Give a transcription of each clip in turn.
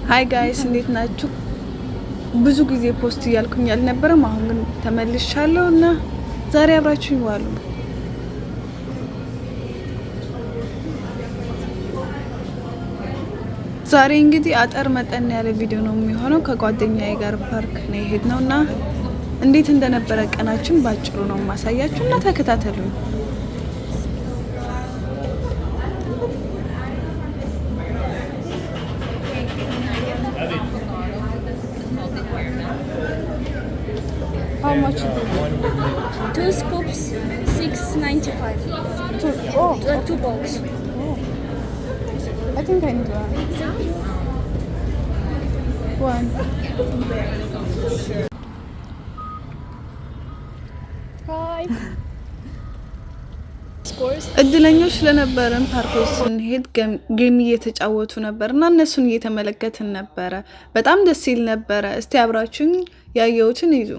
ሃይ ጋይስ እንዴት ናችሁ? ብዙ ጊዜ ፖስት እያልኩኝ አልነበረም። አሁን ግን ተመልሻለሁ እና ዛሬ አብራችሁኝ ዋሉ። ዛሬ እንግዲህ አጠር መጠን ያለ ቪዲዮ ነው የሚሆነው። ከጓደኛዬ ጋር ፓርክ ነው የሄድነውና እንዴት እንደነበረ ቀናችን ባጭሩ ነው ማሳያችሁ እና ተከታተሉኝ። How much is it? 2 scoops, 6.95. Two bowls. Oh. I think I need one. Hi. እድለኞች ስለነበረን ፓርኮች ስንሄድ ጌም እየተጫወቱ ነበርና እነሱን እየተመለከትን ነበረ። በጣም ደስ ይል ነበረ። እስቲ አብራችሁኝ ያየሁትን ይዙ።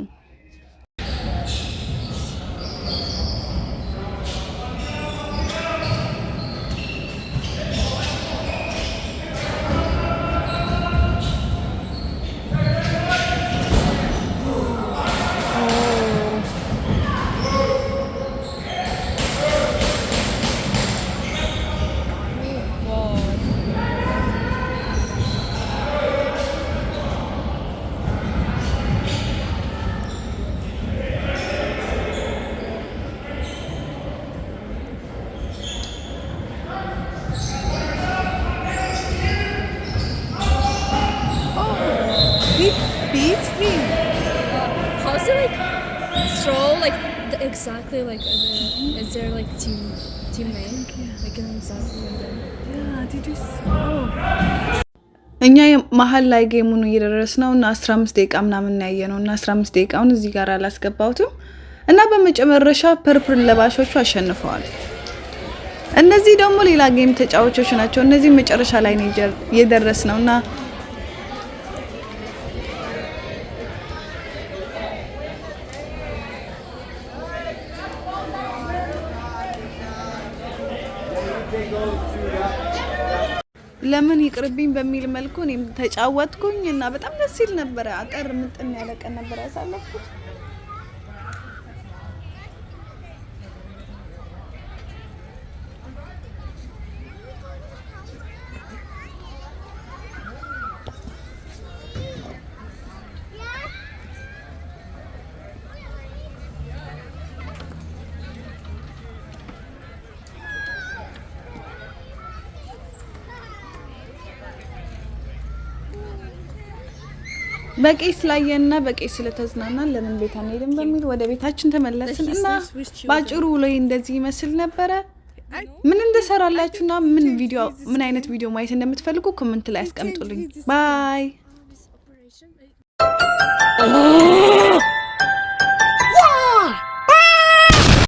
Beats me. How's it like stroll like exactly like is there like team name like in exactly like that? Yeah, did you see? እኛ መሀል ላይ ጌሙን እየደረስነው እና 15 ደቂቃ ምናምን ያየነው እና 15 ደቂቃውን እዚህ ጋር አላስገባሁትም እና በመጨረሻ ፐርፕል ለባሾቹ አሸንፈዋል። እነዚህ ደግሞ ሌላ ጌም ተጫዋቾች ናቸው። እነዚህ መጨረሻ ላይ ነው የደረስነውና ለምን ይቅርብኝ በሚል መልኩ እኔም ተጫወትኩኝ እና በጣም ደስ ይል ነበር። አጠር ምጥን ያለ ቀን ነበር ያሳለፍኩት። በቄስ ላየና በቄስ ስለተዝናናን ለምን ቤት አንሄድም በሚል ወደ ቤታችን ተመለስን እና ባጭሩ ላይ እንደዚህ ይመስል ነበረ። ምን እንደሰራላችሁና ምን አይነት ቪዲዮ ማየት እንደምትፈልጉ ኮሜንት ላይ አስቀምጡልኝ። ባይ